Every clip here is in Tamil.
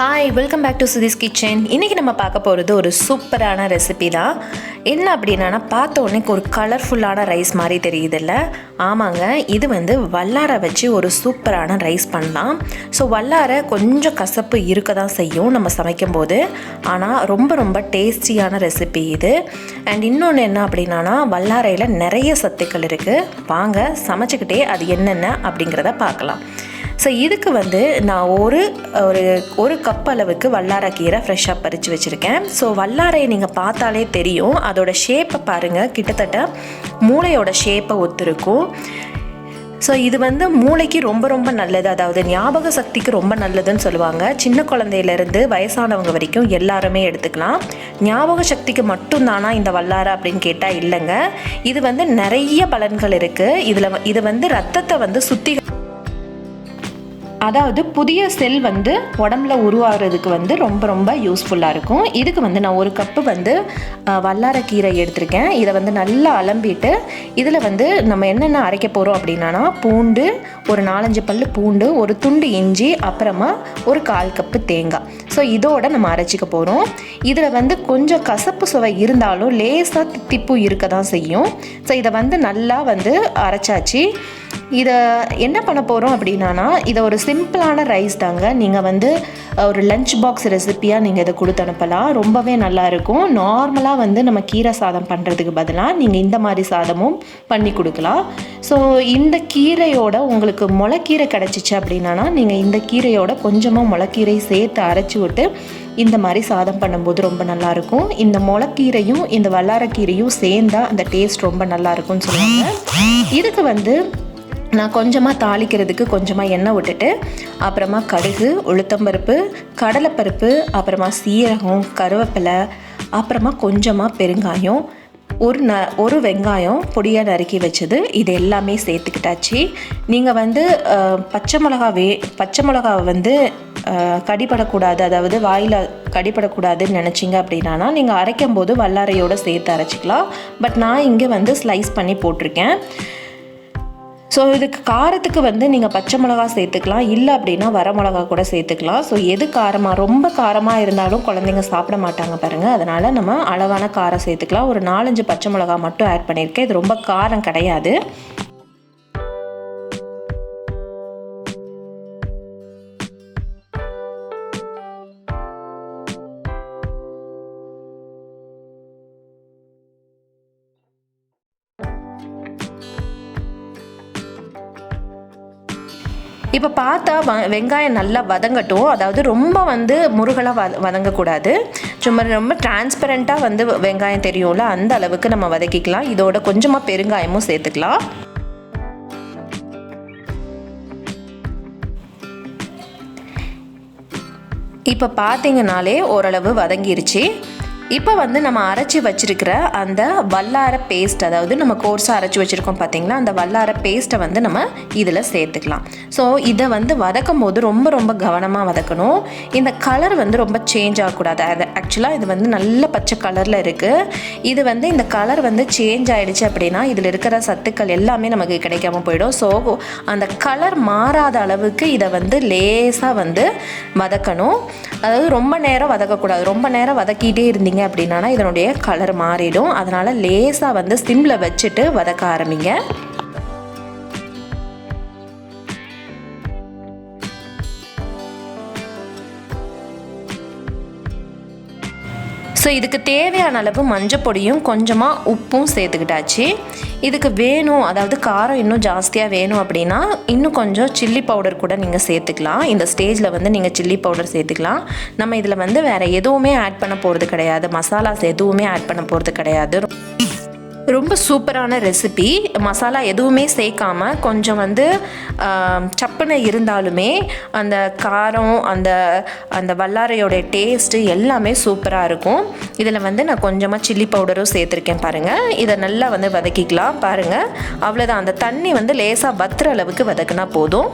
Hi, welcome back to Sudhi's kitchen. இன்றைக்கி நம்ம பார்க்க போகிறது ஒரு சூப்பரான ரெசிபி தான். என்ன அப்படின்னா, பார்த்த உடனே ஒரு கலர்ஃபுல்லான ரைஸ் மாதிரி தெரியுதில்ல? ஆமாங்க, இது வல்லாரை வச்சு ஒரு சூப்பரான ரைஸ் பண்ணலாம். ஸோ வல்லாரை கொஞ்சம் கசப்பு இருக்க தான் செய்யும் நம்ம சமைக்கும்போது, ஆனால் ரொம்ப ரொம்ப டேஸ்டியான ரெசிபி இது. அண்ட் இன்னொன்று என்ன அப்படின்னா, வல்லாரையில் நிறைய சத்துக்கள் இருக்குது. வாங்க சமைச்சிக்கிட்டே அது என்னென்ன அப்படிங்கிறத பார்க்கலாம். ஸோ இதுக்கு நான் ஒரு கப் அளவுக்கு வல்லாரை கீரை ஃப்ரெஷ்ஷாக பறித்து வச்சுருக்கேன். ஸோ வல்லாரையை நீங்கள் பார்த்தாலே தெரியும், அதோட ஷேப்பை பாருங்கள், கிட்டத்தட்ட மூளையோட ஷேப்பை ஒத்துருக்கும். ஸோ இது மூளைக்கு ரொம்ப ரொம்ப நல்லது, அதாவது ஞாபக சக்திக்கு ரொம்ப நல்லதுன்னு சொல்லுவாங்க. சின்ன குழந்தையிலேருந்து வயசானவங்க வரைக்கும் எல்லாருமே எடுத்துக்கலாம். ஞாபக சக்திக்கு மட்டும்தானா இந்த வல்லாரை அப்படின்னு கேட்டால் இல்லைங்க. இது நிறைய பலன்கள் இருக்குது. இது ரத்தத்தை அதாவது புதிய செல் உடம்புல உருவாகிறதுக்கு ரொம்ப ரொம்ப யூஸ்ஃபுல்லாக இருக்கும். இதுக்கு நான் ஒரு கப்பு வல்லாரை கீரை எடுத்திருக்கேன். இதை நல்லா அலம்பிட்டு இதில் நம்ம என்னென்ன அரைக்க போகிறோம் அப்படின்னா, பூண்டு, ஒரு 4-5 பல் பூண்டு, ஒரு துண்டு இஞ்சி, அப்புறமா ஒரு 1/4 கப்பு தேங்காய். ஸோ இதோட நம்ம அரைச்சிக்க போகிறோம். இதில் கொஞ்சம் கசப்பு சுவை இருந்தாலும் லேசாக தித்திப்பு இருக்க தான் செய்யும். ஸோ இதை நல்லா அரைச்சாச்சு. இதை என்ன பண்ண போகிறோம் அப்படின்னா, இதை ஒரு சிம்பிளான ரைஸ் தாங்க. நீங்கள் ஒரு லஞ்ச் பாக்ஸ் ரெசிப்பியாக நீங்கள் இதை கொடுத்து அனுப்பலாம். ரொம்பவே நல்லாயிருக்கும். நார்மலாக நம்ம கீரை சாதம் பண்ணுறதுக்கு பதிலாக நீங்கள் இந்த மாதிரி சாதமும் பண்ணி கொடுக்கலாம். ஸோ இந்த கீரையோட உங்களுக்கு முளைக்கீரை கிடச்சிச்சு அப்படின்னா, நீங்கள் இந்த கீரையோட கொஞ்சமாக முளைக்கீரை சேர்த்து அரைச்சி விட்டு இந்த மாதிரி சாதம் பண்ணும்போது ரொம்ப நல்லாயிருக்கும். இந்த முளைக்கீரையும் இந்த வல்லாரைக்கீரையும் சேர்ந்தால் அந்த டேஸ்ட் ரொம்ப நல்லாயிருக்கும்னு சொல்லுவாங்க. இதுக்கு நான் கொஞ்சமாக தாளிக்கிறதுக்கு கொஞ்சமாக எண்ணெய் விட்டுட்டு, அப்புறமா கடுகு, உளுத்தம்பருப்பு, கடலைப்பருப்பு, அப்புறமா சீரகம், கருவேப்பிலை, அப்புறமா கொஞ்சமாக பெருங்காயம், ஒரு வெங்காயம் பொடியாக நறுக்கி வச்சது, இது எல்லாமே சேர்த்துக்கிட்டாச்சு. நீங்கள் பச்சை மிளகாவை கடிப்படக்கூடாது, அதாவது வாயில் கடிப்படக்கூடாதுன்னு நினச்சிங்க அப்படின்னா நீங்கள் அரைக்கும் போது வல்லாரையோடு சேர்த்து அரைச்சிக்கலாம். பட் நான் இங்கே ஸ்லைஸ் பண்ணி போட்டிருக்கேன். ஸோ இதுக்கு காரத்துக்கு நீங்கள் பச்சை மிளகா சேர்த்துக்கலாம், இல்லை அப்படின்னா வர மிளகா கூட சேர்த்துக்கலாம். ஸோ எது ரொம்ப காரமாக இருந்தாலும் குழந்தைங்க சாப்பிட மாட்டாங்க பாருங்கள். அதனால் நம்ம அளவான காரம் சேர்த்துக்கலாம். ஒரு 4-5 பச்சை மிளகா மட்டும் ஆட் பண்ணியிருக்கேன். இது ரொம்ப காரம் கிடையாது. இப்போ பார்த்தா வெங்காயம் நல்லா வதங்கட்டும். அதாவது ரொம்ப முருகலாக வதங்கக்கூடாது. சும்மா ரொம்ப டிரான்ஸ்பரண்ட்டாக வெங்காயம் தெரியும்ல, அந்த அளவுக்கு நம்ம வதக்கிக்கலாம். இதோட கொஞ்சமாக பெருங்காயமும் சேர்த்துக்கலாம். இப்போ பார்த்தீங்கனாலே ஓரளவு வதங்கிருச்சு. இப்போ நம்ம அரைச்சி வச்சுருக்கிற அந்த வல்லாரை பேஸ்ட், அதாவது நம்ம கோர்ஸாக அரைச்சி வச்சுருக்கோம் பார்த்தீங்களா, அந்த வல்லாரை பேஸ்ட்டை நம்ம இதில் சேர்த்துக்கலாம். ஸோ இதை வதக்கும் போது ரொம்ப ரொம்ப கவனமாக வதக்கணும். இந்த கலர் ரொம்ப சேஞ்ச் ஆகக்கூடாது. அது ஆக்சுவலாக இது நல்ல பச்சை கலரில் இருக்குது. இது இந்த கலர் சேஞ்ச் ஆகிடுச்சு அப்படின்னா இதில் இருக்கிற சத்துக்கள் எல்லாமே நமக்கு கிடைக்காம போயிடும். ஸோ அந்த கலர் மாறாத அளவுக்கு இதை லேசாக வதக்கணும். அதாவது ரொம்ப நேரம் வதக்கக்கூடாது. ரொம்ப நேரம் வதக்கிட்டே இருந்தீங்க அப்படின்னா இதனுடைய கலர் மாறிடும். அதனால லேசாக சிம்மில் வச்சுட்டு வதக்க ஆரம்பிங்க. ஸோ இதுக்கு தேவையான அளவு மஞ்சள் பொடியும் கொஞ்சமாக உப்பும் சேர்த்துக்கிட்டாச்சு. இதுக்கு வேணும், அதாவது காரம் இன்னும் ஜாஸ்தியாக வேணும் அப்படின்னா இன்னும் கொஞ்சம் சில்லி பவுடர் கூட நீங்கள் சேர்த்துக்கலாம். இந்த ஸ்டேஜில் நீங்கள் சில்லி பவுடர் சேர்த்துக்கலாம். நம்ம இதில் வேறு எதுவுமே ஆட் பண்ண போகிறது கிடையாது. மசாலாஸ் எதுவுமே ஆட் பண்ண போகிறது கிடையாது. ரொம்ப சூப்பரான ரெசிபி. மசாலா எதுவுமே சேர்க்காமல் கொஞ்சம் சப்புன்னு இருந்தாலுமே அந்த காரம், அந்த வல்லாரையோடைய டேஸ்ட்டு எல்லாமே சூப்பராக இருக்கும். இதில் நான் கொஞ்சமாக சில்லி பவுடரும் சேர்த்துருக்கேன் பாருங்கள். இதை நல்லா வதக்கிக்கலாம். பாருங்கள், அவ்வளோதான். அந்த தண்ணி லேசாக வத்துற அளவுக்கு வதக்குனா போதும்.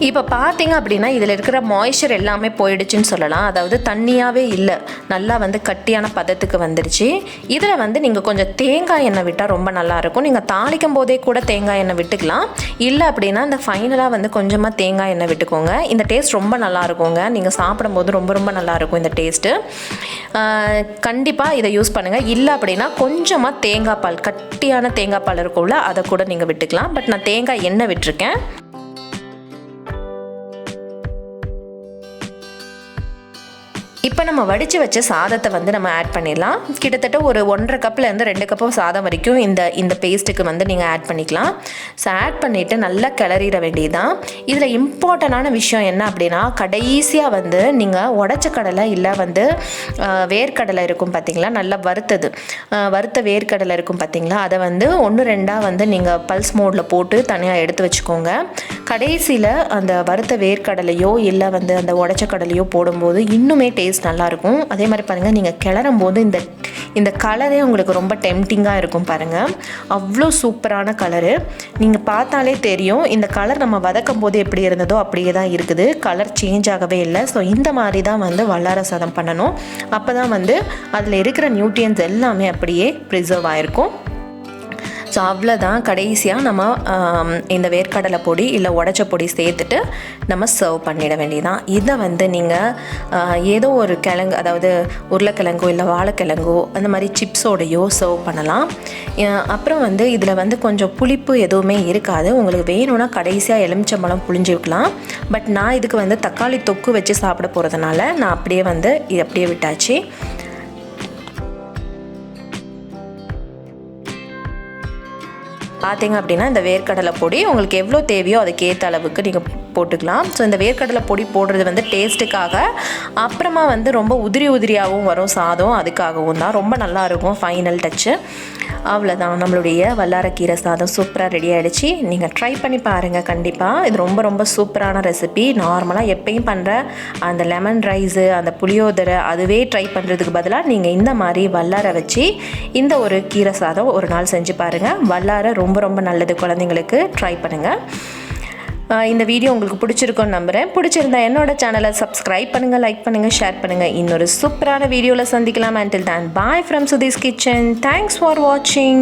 இப்போ பார்த்தீங்க அப்படின்னா இதில் இருக்கிற மாய்ஸ்சர் எல்லாமே போயிடுச்சுன்னு சொல்லலாம். அதாவது தண்ணியாகவே இல்லை, நல்லா வந்து கட்டியான பதத்துக்கு வந்துருச்சு. இதில் வந்து நீங்கள் கொஞ்சம் தேங்காய் எண்ணெய் விட்டால் ரொம்ப நல்லாயிருக்கும். நீங்கள் தாளிக்கும் போதே கூட தேங்காய் எண்ணெய் விட்டுக்கலாம். இல்லை அப்படின்னா இந்த ஃபைனலாக வந்து கொஞ்சமாக தேங்காய் எண்ணெய் விட்டுக்கோங்க. இந்த டேஸ்ட் ரொம்ப நல்லாயிருக்குங்க. நீங்கள் சாப்பிடும்போது ரொம்ப ரொம்ப நல்லாயிருக்கும் இந்த டேஸ்ட்டு. கண்டிப்பாக இதை யூஸ் பண்ணுங்கள். இல்லை அப்படின்னா கொஞ்சமாக தேங்காய் பால், கட்டியான தேங்காய் பால் இருக்கும்ல, அதை கூட நீங்கள் விட்டுக்கலாம். பட் நான் தேங்காய் எண்ணெய் விட்டுருக்கேன். இப்போ நம்ம வடித்து வச்ச சாதத்தை வந்து நம்ம ஆட் பண்ணிடலாம். கிட்டத்தட்ட ஒரு 1.5 கப்லேருந்து 2 கப்பு சாதம் வரைக்கும் இந்த பேஸ்ட்டுக்கு வந்து நீங்கள் ஆட் பண்ணிக்கலாம். ஸோ ஆட் பண்ணிவிட்டு நல்லா கிளறிட வேண்டியதுதான். இதில் இம்பார்ட்டண்டான விஷயம் என்ன அப்படின்னா, கடைசியாக வந்து நீங்கள் உடச்ச கடலை இல்லை வந்து வேர்க்கடலை இருக்கும் பார்த்தீங்களா, நல்லா வறுத்த வேர்க்கடலை இருக்கும் பார்த்தீங்களா, அதை வந்து 1-2 வந்து நீங்கள் பல்ஸ் மோடில் போட்டு தனியாக எடுத்து வச்சுக்கோங்க. கடைசியில் அந்த வறுத்த வேர்க்கடலையோ இல்லை வந்து அந்த உடச்ச கடலையோ போடும்போது இன்னுமே டேஸ்ட் நல்லாயிருக்கும். அதே மாதிரி பாருங்கள், நீங்கள் கிளறும் போது இந்த கலரே உங்களுக்கு ரொம்ப டெம்டிங்காக இருக்கும் பாருங்கள். அவ்வளோ சூப்பரான கலரு. நீங்கள் பார்த்தாலே தெரியும் இந்த கலர் நம்ம வதக்கும் போது எப்படி இருந்ததோ அப்படியே தான் இருக்குது. கலர் சேஞ்ச் ஆகவே இல்லை. ஸோ இந்த மாதிரி தான் வந்து வல்லாரை சாதம் பண்ணணும். அப்போ தான் வந்து அதில் இருக்கிற நியூட்ரியன்ஸ் எல்லாமே அப்படியே ப்ரிசர்வ் ஆகிருக்கும். ஸோ அவ்வளோதான். கடைசியாக நம்ம இந்த வேர்க்கடலை பொடி இல்லை உடச்ச பொடி சேர்த்துட்டு நம்ம சர்வ் பண்ணிட வேண்டியதான். இதை வந்து நீங்கள் ஏதோ ஒரு கிழங்கு, அதாவது உருளைக்கிழங்கோ இல்லை வாழைக்கிழங்கோ அந்த மாதிரி சிப்ஸோடையோ சர்வ் பண்ணலாம். அப்புறம் வந்து இதில் வந்து கொஞ்சம் புளிப்பு எதுவுமே இருக்காது. உங்களுக்கு வேணும்னா கடைசியாக எலுமிச்சம்பழம் புளிஞ்சு வைக்கலாம். பட் நான் இதுக்கு வந்து தக்காளி தொக்கு வச்சு சாப்பிட போகிறதுனால நான் அப்படியே விட்டாச்சு. பார்த்தீங்க அப்படின்னா இந்த வேர்க்கடலை பொடி உங்களுக்கு எவ்வளோ தேவையோ அதுக்கேற்ற அளவுக்கு நீங்கள் போட்டுக்கலாம். ஸோ இந்த வேர்க்கடலை பொடி போடுறது வந்து டேஸ்ட்டுக்காக. அப்புறமா வந்து ரொம்ப உதிரியாகவும் வரும் சாதம், அதுக்காகவும் தான். ரொம்ப நல்லாயிருக்கும் ஃபைனல் டச்சு. அவ்வளோதான், நம்மளுடைய வல்லாரக்கீரை சாதம் சூப்பராக ரெடி ஆகிடுச்சு. நீங்கள் ட்ரை பண்ணி பாருங்கள் கண்டிப்பாக. இது ரொம்ப ரொம்ப சூப்பரான ரெசிபி. நார்மலாக எப்பயும் பண்ணுற அந்த லெமன் ரைஸு, அந்த புளியோதரை அதுவே ட்ரை பண்ணுறதுக்கு பதிலாக நீங்கள் இந்த மாதிரி வல்லாரை வச்சு இந்த ஒரு கீரை சாதம் ஒரு நாள் செஞ்சு பாருங்கள். வல்லாரை ரொம்ப ரொம்ப நல்லது குழந்தைங்களுக்கு. ட்ரை பண்ணுங்கள். இந்த வீடியோ உங்களுக்கு பிடிச்சிருக்குன்னு நம்புகிறேன். பிடிச்சிருந்தா என்னோட சேனலை சப்ஸ்கிரைப் பண்ணுங்கள், லைக் பண்ணுங்கள், ஷேர் பண்ணுங்கள். இன்னொரு சூப்பரான வீடியோவில் சந்திக்கலாம். Until then, bye from Sudhi's Kitchen. Thanks for watching.